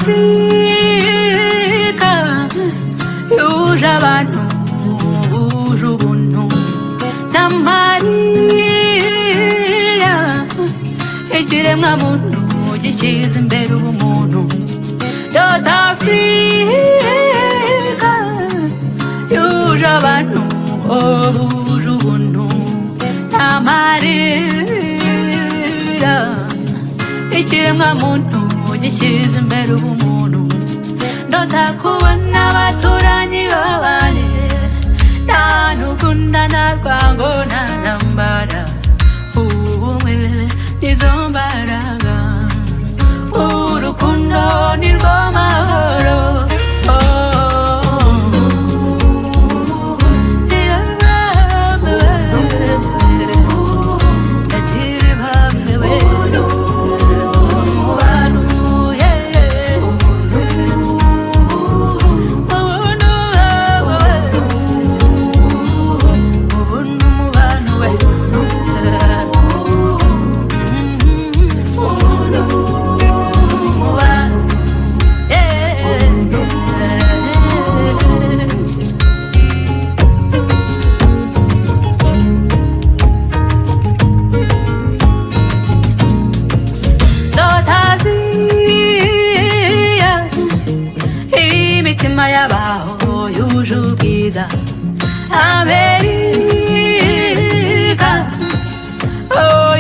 Africa yuje abantu buje ubuntu n'amarira ikiremwa muntu gishyize imbere ubumuntu South Africa yuje abantu buje ubuntu n'amarira ikiremwa muntu gishyize imbere ubumuntu ndota kubona abaturanyi babanye nta n'ukunda nta rwango nta ntambara ubumwe nizo mbaraga urukundo ni rwo mahoro imitima y'abaho yuje ubwiza Amerika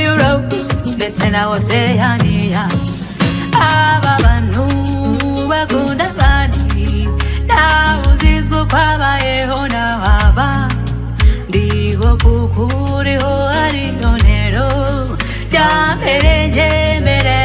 Europe mbese na Oceania aba bantu bakunda abandi ntawe uzizwe uko abayeho n'ababa ndiho kuko uriho ari nonero rya mbere njyembere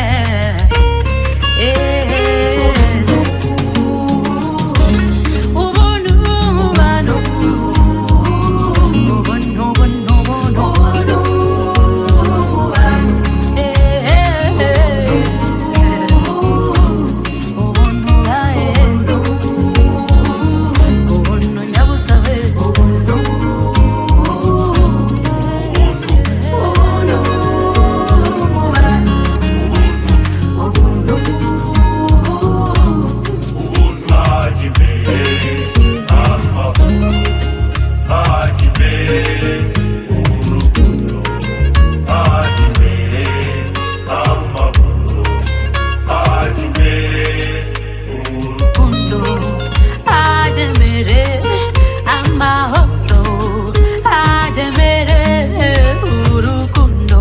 urukundo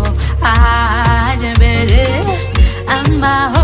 ajembere amahoro